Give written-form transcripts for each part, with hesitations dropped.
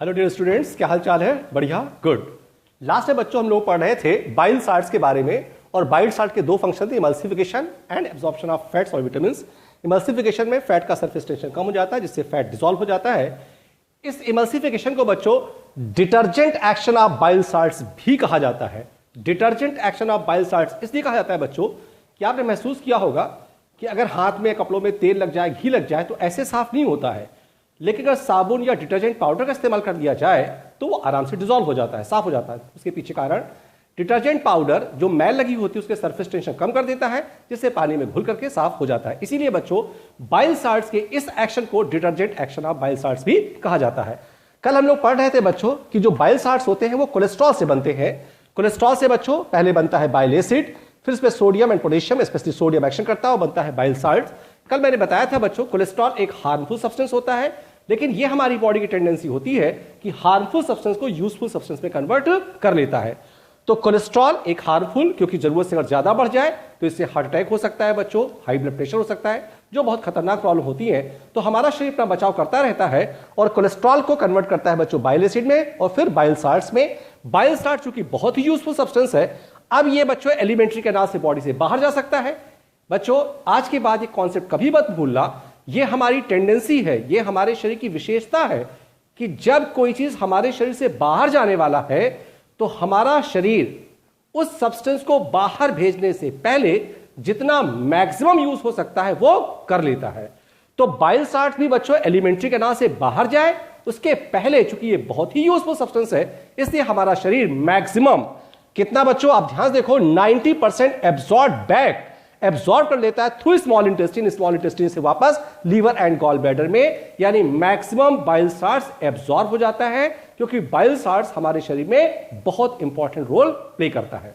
Hello dear students, क्या हाल चाल है? बढ़िया, गुड। लास्ट में बच्चों हम लोग पढ़ रहे थे बाइल साल्ट्स के बारे में, और बाइल साल्ट के दो फंक्शन थे, emulsification and absorption of fats और विटामिन। इमल्सिफिकेशन में फैट का सरफेस टेंशन कम हो जाता है, जिससे फैट डिसॉल्व हो जाता है। इस इमल्सिफिकेशन को बच्चों detergent action of bile salts भी कहा जाता है। Detergent action of bile salts इसलिए कहा जाता है बच्चों कि आपने महसूस किया होगा कि अगर हाथ में कपड़ों में तेल लग जाए, घी लग जाए, तो ऐसे साफ नहीं होता है, लेकिन अगर साबुन या डिटर्जेंट पाउडर का इस्तेमाल कर दिया जाए तो वो आराम से डिसॉल्व हो जाता है, साफ हो जाता है। उसके पीछे कारण डिटर्जेंट पाउडर जो मैल लगी होती है उसके सरफेस टेंशन कम कर देता है, जिससे पानी में घुल करके साफ हो जाता है। इसीलिए बच्चों बाइल साल्ट्स के इस एक्शन को detergent action of bile salts भी कहा जाता है। कल हम लोग पढ़ रहे थे बच्चों कि जो बाइल साल्ट्स होते हैं वो कोलेस्ट्रॉल से बनते हैं। कोलेस्ट्रॉल से बच्चों पहले बनता है बाइल एसिड, फिर इसमें sodium and potassium, specially sodium action करता है और बनता है बाइल साल्ट। कल मैंने बताया था बच्चों कोलेस्ट्रॉल एक हार्मफुल सब्सटेंस होता है, लेकिन यह हमारी बॉडी की टेंडेंसी होती है कि हार्मफुल सब्सटेंस को यूजफुल सब्सटेंस में कन्वर्ट कर लेता है। तो कोलेस्ट्रॉल एक हार्मफुल, क्योंकि जरूरत से अगर ज्यादा बढ़ जाए तो इससे हार्ट अटैक हो सकता है बच्चों, हाई ब्लड प्रेशर हो सकता है, जो बहुत खतरनाक प्रॉब्लम होती है। तो हमारा शरीर अपना बचाव करता रहता है और कोलेस्ट्रॉल को कन्वर्ट करता है बच्चों बाइल एसिड में और फिर बाइल साल्ट्स में। बाइल साल्ट चूंकि बहुत ही यूजफुल सब्सटेंस है, अब ये बच्चों एलिमेंट्री कैनाल से बॉडी से बाहर जा सकता है। बच्चों आज के बाद ये कॉन्सेप्ट कभी मत भूलना, ये हमारी टेंडेंसी है, ये हमारे शरीर की विशेषता है कि जब कोई चीज हमारे शरीर से बाहर जाने वाला है तो हमारा शरीर उस सब्सटेंस को बाहर भेजने से पहले जितना मैक्सिमम यूज हो सकता है वो कर लेता है। तो बाइल साल्ट भी बच्चों एलिमेंट्री कैनाल से बाहर जाए उसके पहले, चूंकि ये बहुत ही यूजफुल सब्सटेंस है, इसलिए हमारा शरीर मैक्सिमम कितना बच्चों आप ध्यान देखो 90% एब्जॉर्ब कर लेता है through small intestine, small intestine से वापस लीवर एंड गॉल ब्लैडर में, यानी मैक्सिमम बाइल साल्ट्स एब्जॉर्ब हो जाता है, क्योंकि बाइल साल्ट्स हमारे शरीर में बहुत इंपॉर्टेंट रोल प्ले करता है।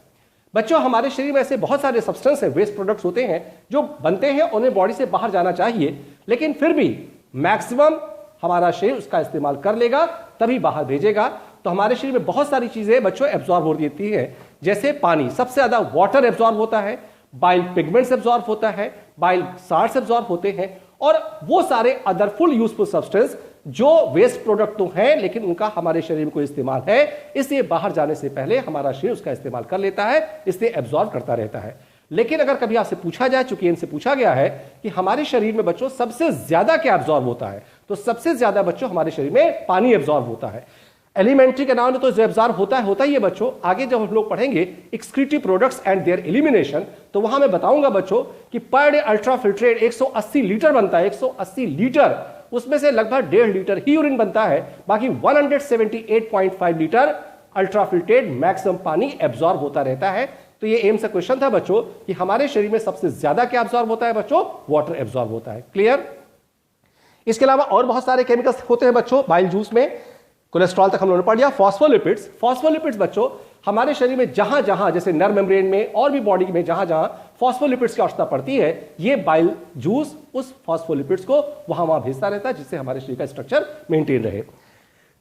बच्चों हमारे शरीर में ऐसे बहुत सारे सब्सटेंस है, वेस्ट प्रोडक्ट्स होते हैं जो बनते हैं, उन्हें बॉडी से बाहर जाना चाहिए, लेकिन फिर भी मैक्सिमम हमारा शरीर उसका इस्तेमाल कर लेगा तभी बाहर भेजेगा। तो हमारे शरीर में बहुत सारी चीजें बच्चों एब्जॉर्ब हो देती है, जैसे पानी, सबसे ज्यादा वाटर एब्जॉर्ब होता है, बाइल पिगमेंट्स एब्जॉर्ब होता है, बाइल साल्ट्स एब्जॉर्ब होते हैं, और वो सारे अदर फुल यूजफुल सब्सटेंस जो वेस्ट प्रोडक्ट तो हैं लेकिन उनका हमारे शरीर में कोई इस्तेमाल है, इसलिए बाहर जाने से पहले हमारा शरीर उसका इस्तेमाल कर लेता है, इसलिए एब्जॉर्ब करता रहता है। लेकिन अगर कभी आपसे पूछा जाए, चूंकि इनसे पूछा गया है कि हमारे शरीर में बच्चों सबसे ज्यादा क्या एब्जॉर्ब होता है, तो सबसे ज्यादा बच्चों हमारे शरीर में पानी एब्जॉर्ब होता है। एलिमेंट्री कैनाल में तो जो एब्जॉर्ब होता ही है बच्चों। आगे जब हम लोग पढ़ेंगे excretive products and there elimination, तो वहां मैं बताऊंगा बच्चों कि per day ultra filtrate 180 litre बनता है, 180 लीटर, उसमें से लगभग 1.5 लीटर ही यूरिन बनता है, बाकी 178.5 लीटर अल्ट्रा फिल्ट्रेट मैक्सिमम पानी एब्जॉर्ब होता रहता है। तो ये एम से क्वेश्चन था बच्चों कि हमारे शरीर में सबसे ज्यादा क्या एब्जॉर्ब होता है बच्चों? वाटर एब्जॉर्ब होता है। क्लियर? इसके अलावा और बहुत सारे केमिकल्स होते हैं बच्चों बाइल जूस में। कोलेस्ट्रॉल तक हम लोगों ने पढ़ लिया। फॉस्फोलिपिड्स बच्चों हमारे शरीर में जहां जहां, जैसे नर्व मेम्ब्रेन में और भी बॉडी में जहां जहां फॉस्फोलिपिड्स की आवश्यकता पड़ती है, ये बाइल जूस उस फॉस्फोलिपिड्स को वहां वहां भेजता रहता है, जिससे हमारे शरीर का स्ट्रक्चर मेंटेन रहे।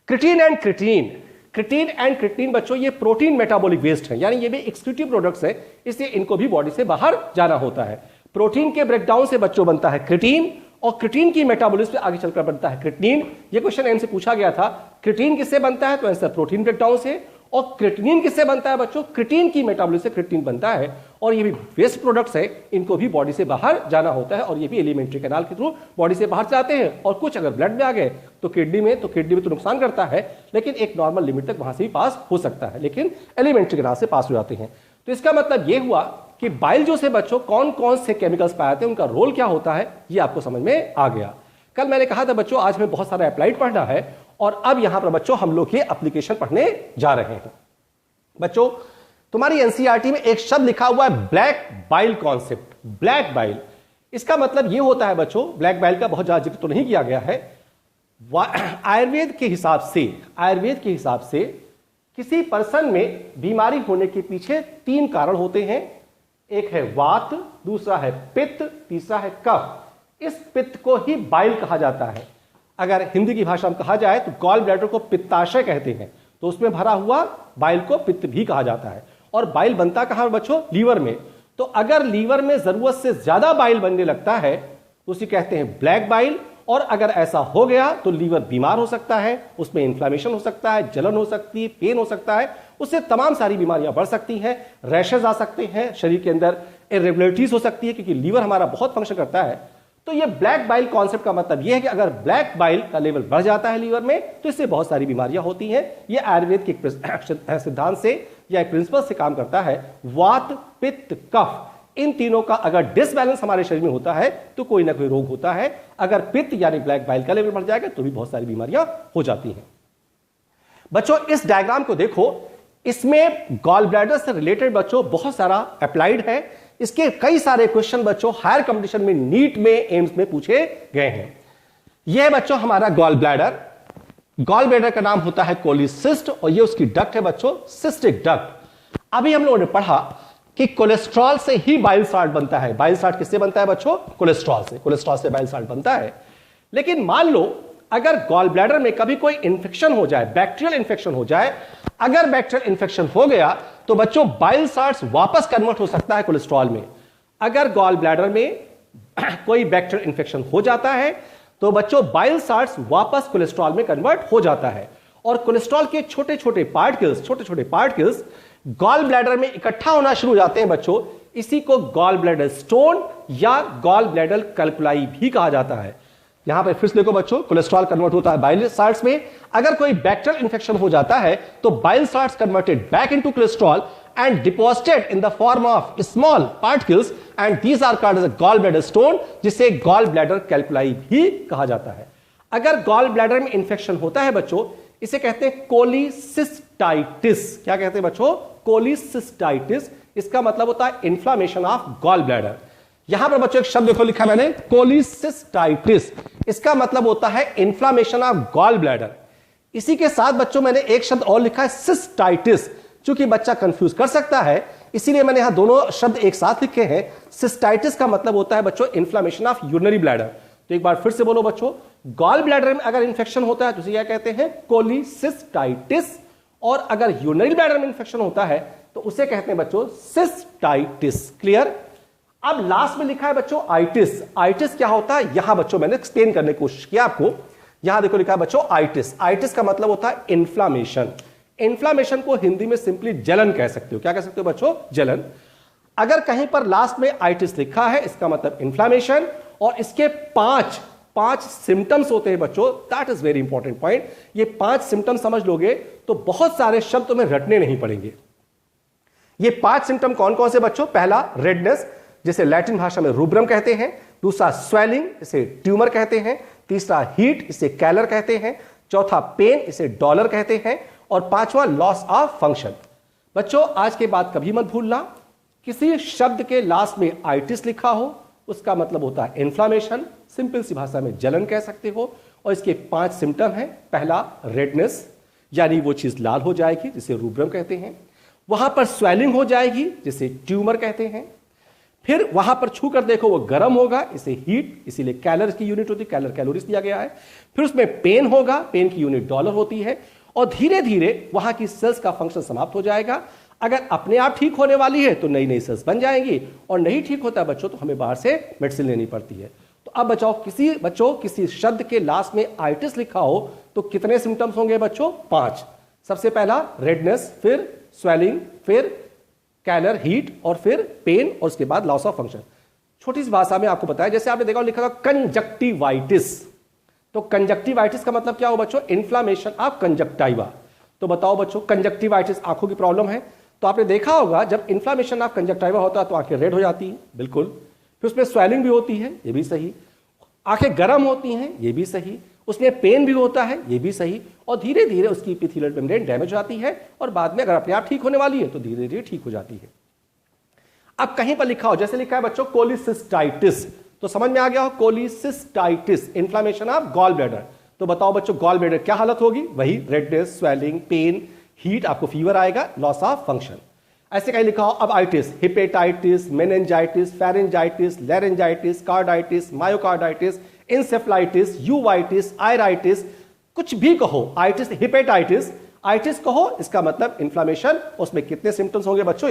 क्रिटीन एंड क्रिटीन बच्चों ये प्रोटीन मेटाबॉलिक वेस्ट है, यानी ये भी एक्सक्रीटिव प्रोडक्ट्स है, इसलिए इनको भी बॉडी से बाहर जाना होता है। प्रोटीन के ब्रेकडाउन से बच्चों बनता है क्रिटीन, और क्रिटीन की मेटाबॉलिज्म से आगे चलकर बनता है क्रिटिनिन। ये क्वेश्चन एम से पूछा गया था, क्रिटीन किससे बनता है? तो आंसर प्रोटीन ब्रेकडाउन से। और क्रिटिनिन किससे बनता है बच्चों? क्रिटीन की मेटाबॉलिज्म से क्रिटिनिन बनता है, और ये भी वेस्ट प्रोडक्ट्स है, इनको भी बॉडी से बाहर जाना होता है, और ये भी एलिमेंट्री कैनाल के थ्रू बॉडी से बाहर जाते हैं। और कुछ अगर ब्लड में आ गए तो किडनी में तो नुकसान करता है, लेकिन एक नॉर्मल लिमिट तक वहां से भी पास हो सकता है, लेकिन एलिमेंट्री कैनाल से पास हो जाते हैं। तो इसका मतलब ये हुआ कि बाइल जूस से बच्चों कौन कौन से केमिकल्स पाए जाते हैं, उनका रोल क्या होता है, ये आपको समझ में आ गया। कल मैंने कहा था बच्चों आज हमें बहुत सारा अप्लाइड पढ़ना है, और अब यहां पर बच्चों हम लोग ये एप्लीकेशन पढ़ने जा रहे हैं। बच्चों तुम्हारी एनसीईआरटी में एक शब्द लिखा हुआ है black bile concept. Black bile, इसका मतलब यह होता है बच्चों, ब्लैक बाइल का बहुत ज्यादा जिक्र तो नहीं किया गया है। आयुर्वेद के हिसाब से किसी पर्सन में बीमारी होने के पीछे 3 कारण होते हैं। एक है वात, दूसरा है पित्त, तीसरा है कफ। इस पित्त को ही बाइल कहा जाता है। अगर हिंदी की भाषा में कहा जाए तो गॉल ब्लैडर को पित्ताशय कहते हैं, तो उसमें भरा हुआ बाइल को पित्त भी कहा जाता है। और बाइल बनता कहां बच्चों? लीवर में। तो अगर लीवर में जरूरत से ज्यादा बाइल बनने लगता है तो उसे कहते हैं ब्लैक बाइल, और अगर ऐसा हो गया तो लीवर बीमार हो सकता है, उसमें इन्फ्लेमेशन हो सकता है, जलन हो सकती है, पेन हो सकता है, उससे तमाम सारी बीमारियां बढ़ सकती हैं, रैशेज आ सकते हैं, शरीर के अंदर इरेगुलरिटीज हो सकती है, क्योंकि लीवर हमारा बहुत फंक्शन करता है। तो ये ब्लैक बाइल कॉन्सेप्ट का मतलब यह है कि अगर ब्लैक बाइल का लेवल बढ़ जाता है लीवर में तो इससे बहुत सारी बीमारियां होती हैं। ये आयुर्वेद के सिद्धांत से या प्रिंसिपल से काम करता है। वात, पित्त, कफ, इन तीनों का अगर डिसबैलेंस हमारे शरीर में होता है तो कोई ना कोई रोग होता है। अगर पित्त यानी ब्लैक बाइल का लेवल बढ़ जाएगा तो भी बहुत सारी बीमारियां हो जाती हैं। बच्चों इस डायग्राम को देखो, इसमें गॉल ब्लैडर से रिलेटेड बच्चों बहुत सारा अप्लाइड है। इसके कई सारे क्वेश्चन बच्चों हायर कंपटीशन में, नीट में, एम्स में पूछे गए हैं। यह बच्चों हमारा गॉल ब्लैडर, गॉल ब्लैडर का नाम होता है कोलिसिस्ट और ये उसकी डक्ट है बच्चों, सिस्टिक डक्ट। अभी हम लोगों ने पढ़ा कि कोलेस्ट्रॉल से ही बाइल साल्ट बनता है। बाइल साल्ट किससे बनता है बच्चों? कोलेस्ट्रॉल से। कोलेस्ट्रॉल से बाइल साल्ट बनता है। लेकिन मान लो अगर गॉल ब्लैडर में कभी कोई इंफेक्शन हो जाए, बैक्टीरियल इंफेक्शन हो जाए, अगर बैक्टीरियल इंफेक्शन हो गया तो बच्चों बाइल साल्ट्स वापस कन्वर्ट हो सकता है कोलेस्ट्रॉल में। अगर गॉल ब्लैडर में कोई बैक्टीरियल इंफेक्शन हो जाता है तो बच्चों बाइल साल्ट्स वापस कोलेस्ट्रॉल में कन्वर्ट हो जाता है और कोलेस्ट्रॉल के छोटे छोटे पार्टिकल्स गॉल ब्लैडर में इकट्ठा होना शुरू हो जाते हैं बच्चों। इसी को गॉल ब्लैडर स्टोन या गॉल ब्लैडर कैल्कुलाई भी कहा जाता है। यहां पर फिर से देखो बच्चों, कोलेस्ट्रॉल कन्वर्ट होता है बाइल साल्ट्स में। अगर कोई बैक्टीरियल इंफेक्शन हो जाता है तो bile salts converted back into cholesterol and deposited in the form of small particles and these are called as a gallbladder stone, जिसे gallbladder calculi भी कहा जाता है। अगर gallbladder में इंफेक्शन होता है बच्चों, इसे कहते हैं कोलिसिस्टाइटिस। क्या कहते हैं बच्चों? कोलिसिस्टाइटिस। इसका मतलब होता है इन्फ्लामेशन ऑफ gallbladder। यहां पर बच्चों एक शब्द देखो लिखा मैंने, कोलिसिस्टाइटिस। इसका मतलब होता है इन्फ्लामेशन ऑफ gallbladder। इसी के साथ बच्चों मैंने एक शब्द और लिखा है सिस्टाइटिस। चूंकि बच्चा कंफ्यूज कर सकता है इसीलिए मैंने यहां दोनों शब्द एक साथ लिखे हैं। सिस्टाइटिस का मतलब होता है बच्चों इन्फ्लेमेशन ऑफ यूरिनरी ब्लैडर। तो एक बार फिर से बोलो बच्चों, गॉल ब्लैडर में अगर इंफेक्शन होता है तो उसे क्या कहते हैं? कोलिसिस्टाइटिस। और अगर यूरिनरी ब्लैडर में इंफेक्शन होता है तो उसे कहते हैं बच्चों सिस्टाइटिस। क्लियर? अब लास्ट में लिखा है बच्चों आइटिस। आइटिस क्या होता है यहां बच्चों मैंने एक्सप्लेन करने की कोशिश किया आपको। यहां देखो लिखा है बच्चों आइटिस। आइटिस का मतलब होता है इन्फ्लामेशन। इन्फ्लामेशन को हिंदी में सिंपली जलन कह सकते हो। क्या कह सकते हो बच्चों? जलन। अगर कहीं पर लास्ट में आइटिस लिखा है इसका मतलब इन्फ्लामेशन और इसके पांच सिम्टम्स होते हैं बच्चों। That is very important point. ये 5 सिम्टम्स समझ लोगे तो बहुत सारे शब्द तुम्हें रटने नहीं पड़ेंगे। ये 5 सिम्टम कौन कौन से बच्चों? पहला रेडनेस, जिसे लैटिन भाषा में रूब्रम कहते हैं। दूसरा स्वेलिंग, इसे ट्यूमर कहते हैं। तीसरा हीट, इसे कैलर कहते हैं। चौथा पेन, इसे डॉलर कहते हैं। और पांचवा लॉस ऑफ फंक्शन। बच्चों आज के बाद कभी मत भूलना, किसी शब्द के लास्ट में आइटिस लिखा हो उसका मतलब होता है इन्फ्लामेशन। सिंपल सी भाषा में जलन कह सकते हो। और इसके 5 सिम्टम हैं। पहला रेडनेस, यानी वो चीज लाल हो जाएगी जिसे रूब्रम कहते हैं। वहां पर स्वेलिंग हो जाएगी जिसे ट्यूमर कहते हैं। फिर वहां पर छू कर देखो वो गर्म होगा, इसे हीट, इसीलिए कैलर की यूनिट होती है, कैलर कैलोरीज दिया गया है। फिर उसमें पेन होगा, पेन की यूनिट डॉलर होती है। और धीरे धीरे वहां की सेल्स का फंक्शन समाप्त हो जाएगा। अगर अपने आप ठीक होने वाली है तो नई नई सेल्स बन जाएंगी और नहीं ठीक होता है बच्चों तो हमें बाहर से मेडिसिन लेनी पड़ती है। तो अब किसी शब्द के लास्ट में आइटिस लिखा हो तो कितने सिम्टम्स होंगे बच्चों? 5। सबसे पहला रेडनेस, फिर स्वेलिंग, फिर कैलर हीट और फिर पेन और उसके बाद लॉस ऑफ फंक्शन। छोटी सी भाषा में आपको बताया, जैसे आपने देखा लिखा था कंजक्टिवाइटिस। तो कंजक्टिवाइटिस का मतलब क्या हो बच्चों? Inflammation of conjunctiva. तो बताओ बच्चों, कंजक्टिवाइटिस आंखों की प्रॉब्लम है। तो आपने देखा होगा जब इन्फ्लामेशन ऑफ कंजक्टाइवा होता है तो आंखें रेड हो जाती हैं, बिल्कुल। फिर उसमें स्वेलिंग भी होती है, ये भी सही। आंखें गर्म होती हैं, ये भी सही। उसमें पेन भी होता है, ये भी सही। और धीरे धीरे उसकी एपिथेलियल मेम्ब्रेन डैमेज हो जाती है और बाद में अगर अपने आप ठीक होने वाली है तो धीरे धीरे ठीक हो जाती है। अब कहीं पर लिखा हो, जैसे लिखा है बच्चों कोलिसिस्टाइटिस, तो समझ में आ गया हो cholecystitis, inflammation of gall bladder. तो बताओ बच्चों गॉल ब्लैडर क्या हालत होगी? वही रेडनेस, स्वेलिंग, पेन, हीट, आपको फीवर आएगा, लॉस ऑफ फंक्शन। ऐसे कहीं लिखा हो अब itis, hepatitis, meningitis, pharyngitis, laryngitis, carditis, myocarditis, encephalitis, uveitis, iritis, कुछ भी कहो। आइटिस, हिपेटाइटिस, आइटिस कहो, इसका मतलब इन्फ्लेमेशन। उसमें कितने सिम्टम्स होंगे बच्चों?